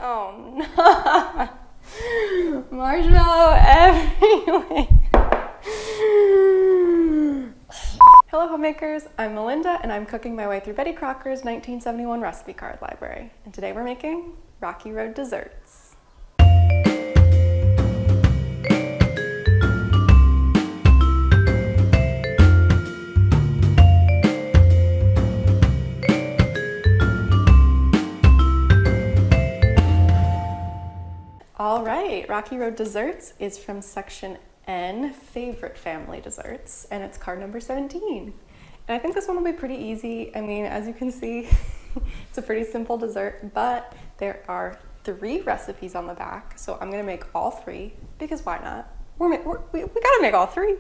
Oh no! Marshmallow everywhere! Hello homemakers, I'm Melinda and I'm cooking my way through Betty Crocker's 1971 recipe card library. And today we're making Rocky Road desserts. All right, Rocky Road Desserts is from section N, Favorite Family Desserts, and it's card number 17. And I think this one will be pretty easy. I mean, as you can see, it's a pretty simple dessert, but there are 3 recipes on the back, so I'm gonna make all 3, because why not? We gotta make all 3.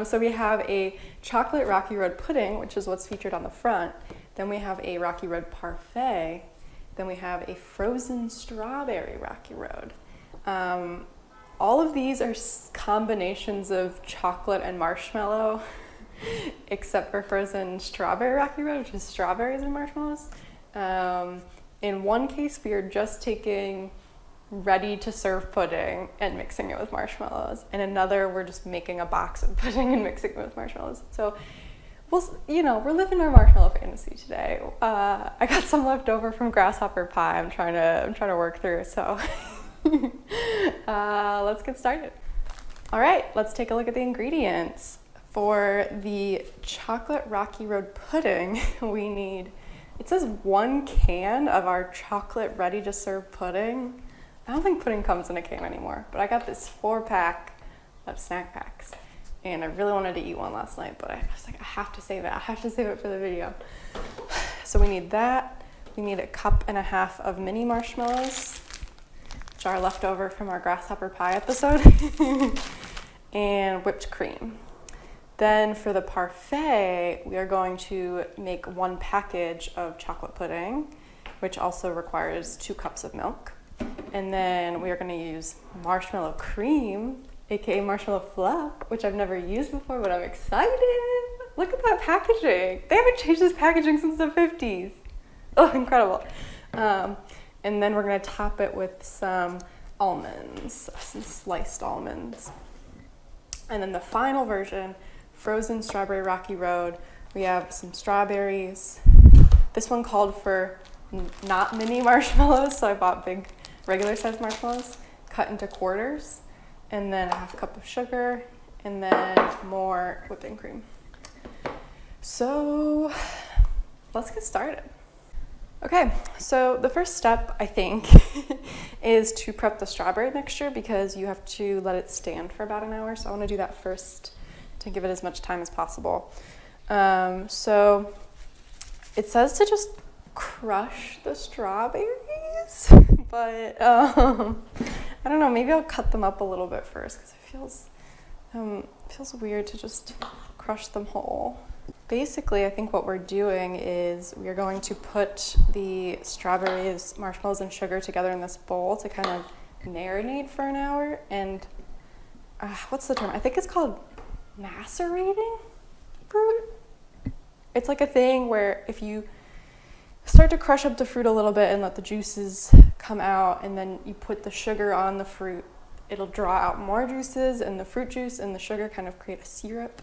So we have a chocolate Rocky Road pudding, which is what's featured on the front. Then we have a Rocky Road Parfait. Then we have a frozen strawberry Rocky Road. All of these are combinations of chocolate and marshmallow, except for frozen strawberry Rocky Road, which is strawberries and marshmallows. In one case, we are just taking ready to serve pudding and mixing it with marshmallows. In another, we're just making a box of pudding and mixing it with marshmallows. So, well, you know, we're living our marshmallow fantasy today. I got some left over from grasshopper pie. I'm trying to work through. So let's get started. All right, let's take a look at the ingredients. For the chocolate Rocky Road pudding, we need, it says 1 can of our chocolate ready to serve pudding. I don't think pudding comes in a can anymore, but I got this 4-pack of snack packs. And I really wanted to eat one last night, but I was like, I have to save it. I have to save it for the video. So we need that. We need 1.5 cups of mini marshmallows, which are left over from our grasshopper pie episode, and whipped cream. Then for the parfait, we are going to make 1 package of chocolate pudding, which also requires 2 cups of milk. And then we are going to use marshmallow cream, aka Marshmallow Fluff, which I've never used before, but I'm excited. Look at that packaging. They haven't changed this packaging since the 50s. Oh, incredible. And then we're gonna top it with some almonds, some sliced almonds. And then the final version, frozen strawberry Rocky Road. We have some strawberries. This one called for not mini marshmallows, so I bought big regular sized marshmallows cut into quarters. And then 1/2 cup of sugar, and then more whipping cream. So let's get started. Okay, so the first step, I think, is to prep the strawberry mixture because you have to let it stand for about an hour. So I want to do that first to give it as much time as possible. So it says to just crush the strawberries, but I don't know, maybe I'll cut them up a little bit first because it feels weird to just crush them whole. Basically, I think what we're doing is we're going to put the strawberries, marshmallows, and sugar together in this bowl to kind of marinate for an hour. And what's the term? I think it's called macerating fruit. It's like a thing where if you start to crush up the fruit a little bit and let the juices come out, and then you put the sugar on the fruit, it'll draw out more juices, and the fruit juice and the sugar kind of create a syrup.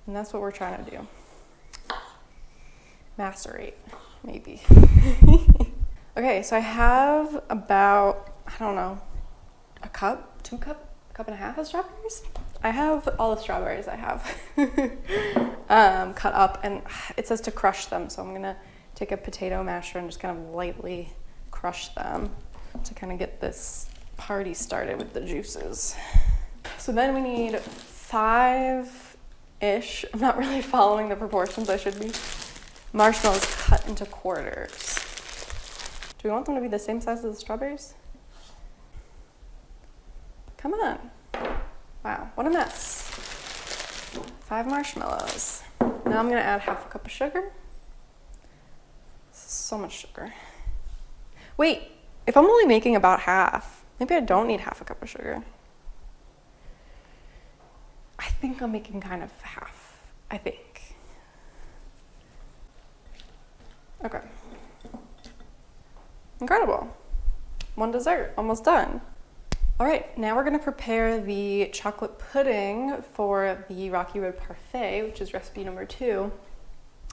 And that's what we're trying to do. Macerate, maybe. Okay, so I have about, I don't know, 1 cup, 2 cup, 1.5 cups of strawberries. I have all the strawberries I have cut up, and it says to crush them, so I'm gonna take a potato masher and just kind of lightly crush them to kind of get this party started with the juices. So then we need 5-ish, I'm not really following the proportions I should be, marshmallows cut into quarters. Do we want them to be the same size as the strawberries? Come on. Wow, what a mess. 5 marshmallows. Now I'm gonna add 1/2 cup of sugar. So much sugar. Wait, if I'm only making about half, maybe I don't need 1/2 cup of sugar. I think I'm making kind of half, I think. Okay. Incredible. One dessert, almost done. All right, now we're gonna prepare the chocolate pudding for the Rocky Road Parfait, which is recipe number 2.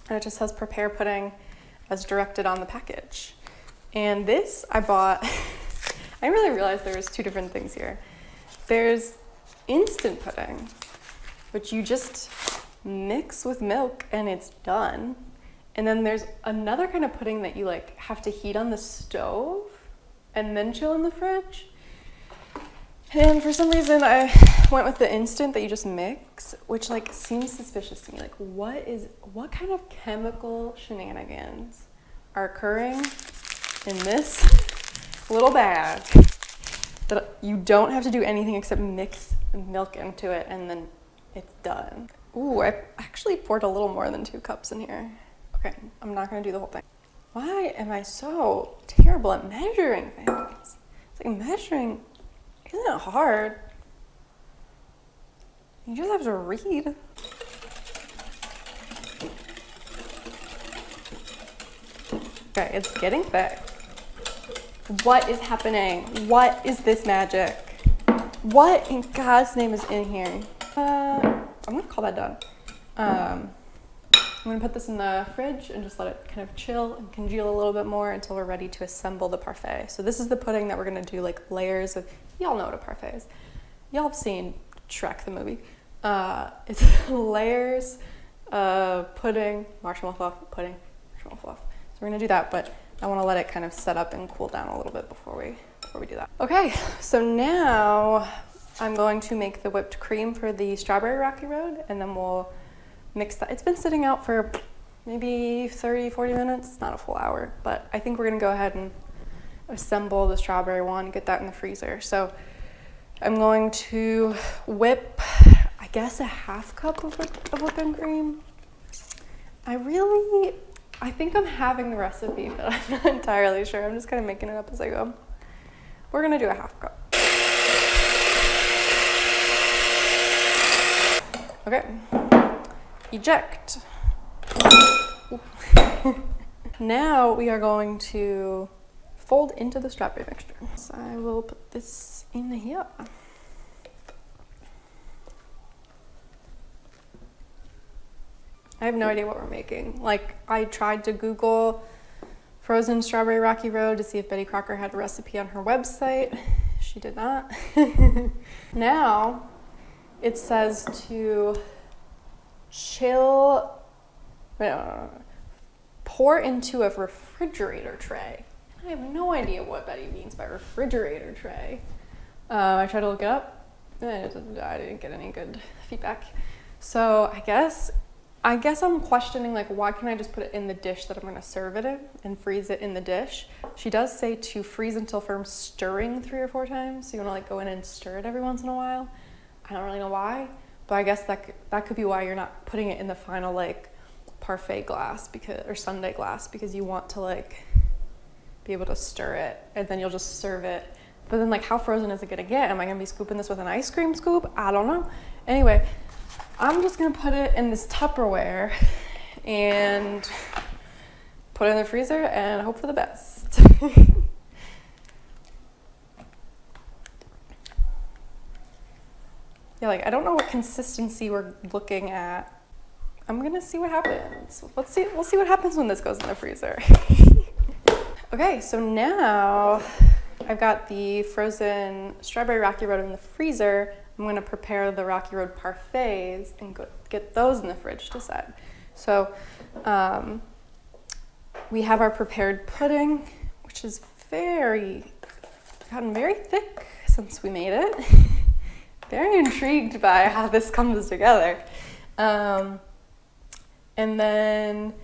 And it just says prepare pudding as directed on the package. And this I bought, I didn't really realize there was 2 different things here. There's instant pudding, which you just mix with milk and it's done. And then there's another kind of pudding that you like have to heat on the stove and then chill in the fridge. And for some reason I went with the instant that you just mix, which like seems suspicious to me. Like what kind of chemical shenanigans are occurring in this little bag that you don't have to do anything except mix milk into it and then it's done. Ooh, I actually poured a little more than 2 cups in here. Okay, I'm not gonna do the whole thing. Why am I so terrible at measuring things? It's like measuring isn't it hard? You just have to read. Okay, it's getting thick. What is happening? What is this magic? What in God's name is in here? I'm gonna call that done. I'm gonna put this in the fridge and just let it kind of chill and congeal a little bit more until we're ready to assemble the parfait. So this is the pudding that we're gonna do like layers of, y'all know what a parfait is. Y'all have seen Shrek the movie. It's layers of pudding, marshmallow fluff, pudding, marshmallow fluff. So we're gonna do that, but I wanna let it kind of set up and cool down a little bit before we do that. Okay, so now I'm going to make the whipped cream for the strawberry Rocky Road, and then we'll mix that. It's been sitting out for maybe 30, 40 minutes, not a full hour, but I think we're gonna go ahead and assemble the strawberry one, get that in the freezer. So I'm going to whip, I guess, a half cup of whipping cream. I think I'm having the recipe, but I'm not entirely sure. I'm just kind of making it up as I go. We're gonna do a half cup. Okay. Eject. Now we are going to fold into the strawberry mixture. So I will put this in here. I have no idea what we're making. Like, I tried to Google frozen strawberry Rocky Road to see if Betty Crocker had a recipe on her website. She did not. Now it says to pour into a refrigerator tray. I have no idea what Betty means by refrigerator tray. I tried to look it up. I didn't get any good feedback. So I guess I'm questioning, like, why can't I just put it in the dish that I'm gonna serve it in and freeze it in the dish? She does say to freeze until firm, stirring 3 or 4 times. So you wanna like go in and stir it every once in a while. I don't really know why, but I guess that could be why you're not putting it in the final like parfait glass or sundae glass, because you want to like be able to stir it and then you'll just serve it. But then like, how frozen is it gonna get? Am I gonna be scooping this with an ice cream scoop? I don't know. Anyway, I'm just gonna put it in this Tupperware and put it in the freezer and hope for the best. Yeah, like I don't know what consistency we're looking at. I'm gonna see what happens. We'll see what happens when this goes in the freezer. Okay, so now I've got the frozen strawberry Rocky Road in the freezer. I'm gonna prepare the Rocky Road parfaits and get those in the fridge to set. So we have our prepared pudding, which is gotten very thick since we made it. Very intrigued by how this comes together. And then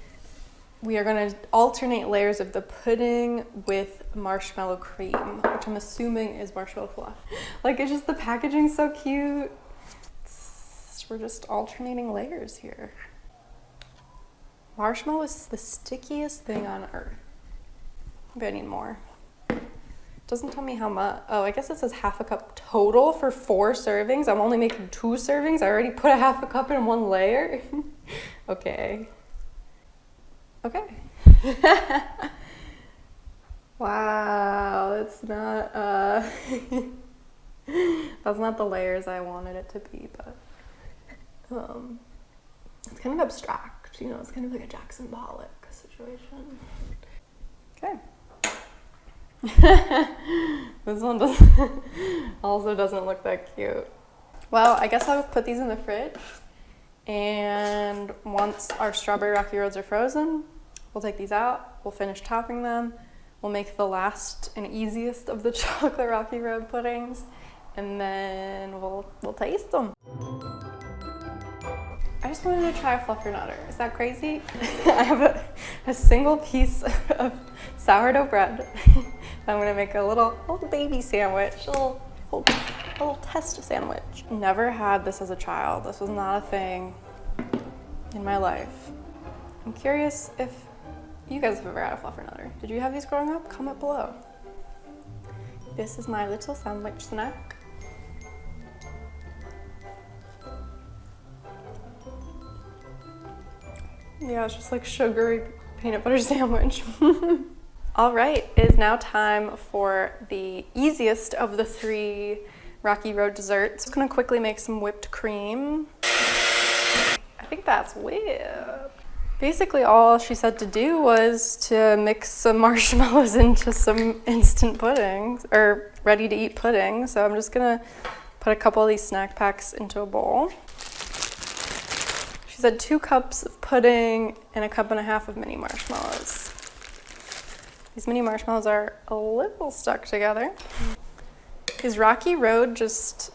we are gonna alternate layers of the pudding with marshmallow cream, which I'm assuming is marshmallow fluff. Like, it's just, the packaging's so cute. We're just alternating layers here. Marshmallow is the stickiest thing on earth. Maybe I need more. Doesn't tell me how much. Oh, I guess it says half a cup total for 4 servings. I'm only making 2 servings. I already put a half a cup in 1 layer. Okay. Okay. Wow. That's not the layers I wanted it to be, but it's kind of abstract, you know, it's kind of like a Jackson Pollock situation. Okay. This one also doesn't look that cute. Well, I guess I'll put these in the fridge, and once our strawberry Rocky Roads are frozen, we'll take these out, we'll finish topping them, we'll make the last and easiest of the chocolate Rocky Road puddings, and then we'll taste them. I just wanted to try a fluffernutter. Is that crazy? I have a single piece of sourdough bread. I'm gonna make a little baby sandwich, a little test sandwich. Never had this as a child. This was not a thing in my life. I'm curious if you guys have ever had a fluffernutter. Did you have these growing up? Comment below. This is my little sandwich snack. Yeah, it's just like sugary peanut butter sandwich. All right, it is now time for the easiest of the 3 Rocky Road desserts. I'm gonna quickly make some whipped cream. I think that's whipped. Basically all she said to do was to mix some marshmallows into some instant puddings, or ready to eat pudding. So I'm just gonna put a couple of these snack packs into a bowl. She said 2 cups of pudding and 1.5 cups of mini marshmallows. These mini marshmallows are a little stuck together. Is Rocky Road just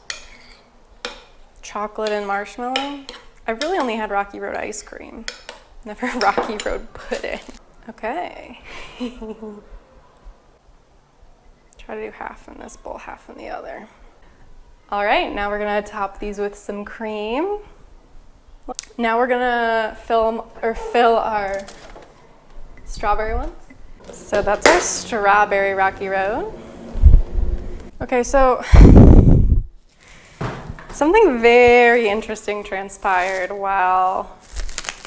chocolate and marshmallow? I've really only had Rocky Road ice cream, never Rocky Road pudding. Okay. Try to do half in this bowl, half in the other. All right, now we're gonna top these with some cream. Now we're gonna fill our strawberry ones. So that's our strawberry Rocky Road. Okay, so something very interesting transpired while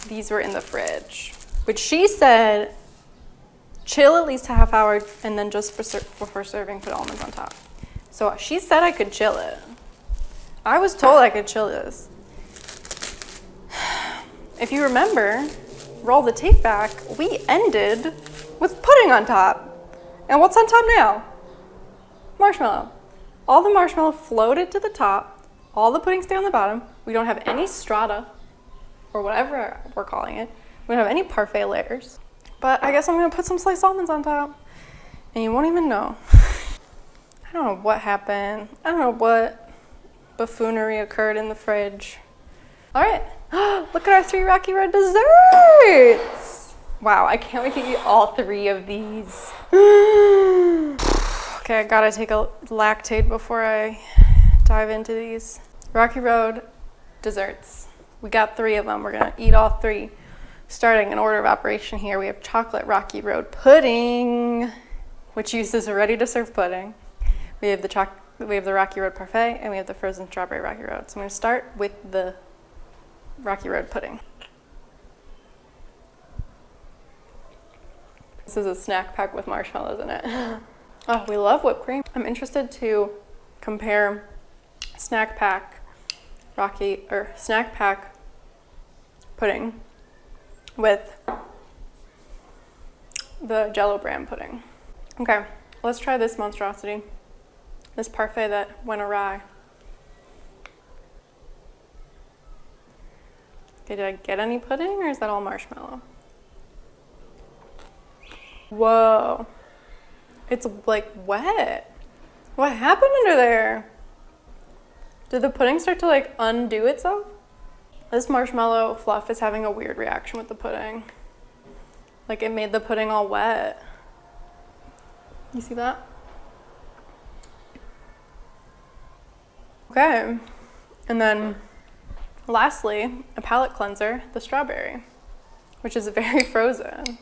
these were in the fridge, which she said chill at least a half hour and then just before serving put almonds on top. So she said I could chill it. I was told I could chill this. If you remember, roll the tape back, we ended with pudding on top. And what's on top now? Marshmallow. All the marshmallow floated to the top, all the pudding stayed on the bottom. We don't have any strata, or whatever we're calling it. We don't have any parfait layers. But I guess I'm gonna put some sliced almonds on top, and you won't even know. I don't know what happened. I don't know what buffoonery occurred in the fridge. All right, look at our 3 Rocky Road desserts. Wow, I can't wait to eat all 3 of these. Okay, I gotta take a lactate before I dive into these. Rocky Road desserts. We got 3 of them. We're gonna eat all 3. Starting in order of operation here, we have chocolate Rocky Road pudding, which uses a ready-to-serve pudding. We have the Rocky Road Parfait, and we have the frozen strawberry Rocky Road. So I'm gonna start with the Rocky Road pudding. This is a snack pack with marshmallows in it. Oh, we love whipped cream. I'm interested to compare snack pack pudding with the Jell-O brand pudding. Okay, let's try this monstrosity. This parfait that went awry. Okay, did I get any pudding or is that all marshmallow? Whoa, it's like wet. What happened under there? Did the pudding start to like undo itself? This marshmallow fluff is having a weird reaction with the pudding. Like it made the pudding all wet. You see that? Okay, and then lastly, a palate cleanser, the strawberry, which is very frozen.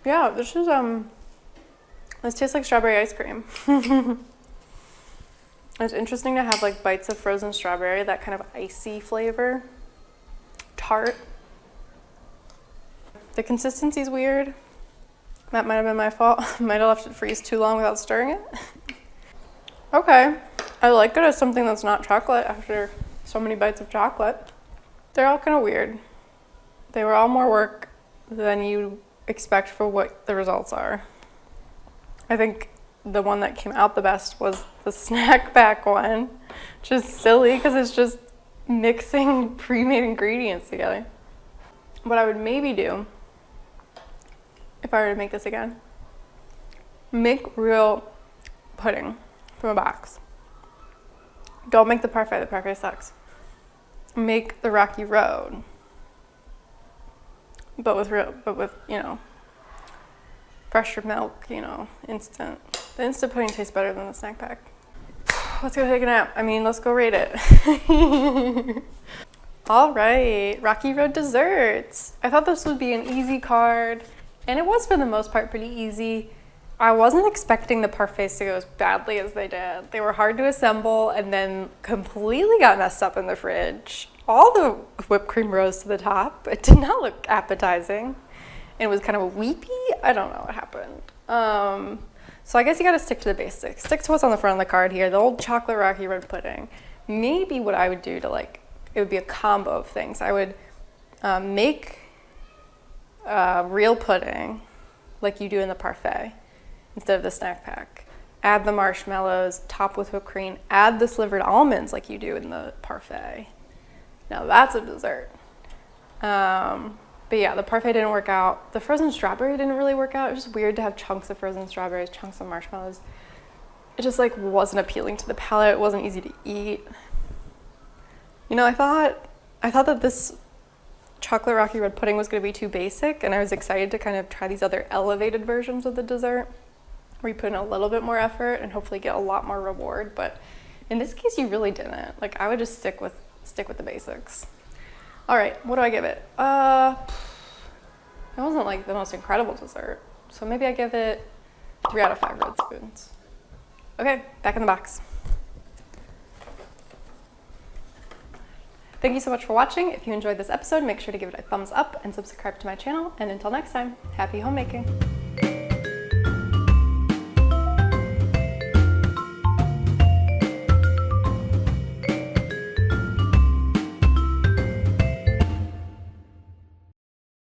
Yeah, this tastes like strawberry ice cream. It's interesting to have like bites of frozen strawberry, that kind of icy flavor, tart. The consistency's weird. That might have been my fault. Might have left it freeze too long without stirring it. Okay, I like it as something that's not chocolate after so many bites of chocolate. They're all kind of weird. They were all more work than you expect for what the results are. I think the one that came out the best was the snack pack one, which is silly because it's just mixing pre-made ingredients together. What I would maybe do, if I were to make this again, make real pudding from a box. Don't make the parfait. The parfait sucks. Make the Rocky Road, but with you know, fresher milk. You know, instant. The instant pudding tastes better than the snack pack. Let's go take a nap. I mean, let's go rate it. All right, Rocky Road desserts. I thought this would be an easy card, and it was for the most part pretty easy. I wasn't expecting the parfaits to go as badly as they did. They were hard to assemble and then completely got messed up in the fridge. All the whipped cream rose to the top. It did not look appetizing. It was kind of weepy. I don't know what happened. So I guess you gotta stick to the basics. Stick to what's on the front of the card here, the old chocolate Rocky Road pudding. Maybe what I would do to like, it would be a combo of things. I would make real pudding like you do in the parfait instead of the snack pack. Add the marshmallows, top with whipped cream, add the slivered almonds like you do in the parfait. Now that's a dessert. But yeah, the parfait didn't work out. The frozen strawberry didn't really work out. It was just weird to have chunks of frozen strawberries, chunks of marshmallows. It just like wasn't appealing to the palate. It wasn't easy to eat. You know, I thought that this chocolate Rocky Road pudding was gonna be too basic, and I was excited to kind of try these other elevated versions of the dessert where you put in a little bit more effort and hopefully get a lot more reward. But in this case, you really didn't. Like, I would just stick with the basics. All right, what do I give it? It wasn't like the most incredible dessert, so maybe I give it 3 out of 5 red spoons. Okay, back in the box. Thank you so much for watching. If you enjoyed this episode, make sure to give it a thumbs up and subscribe to my channel. And until next time, happy homemaking.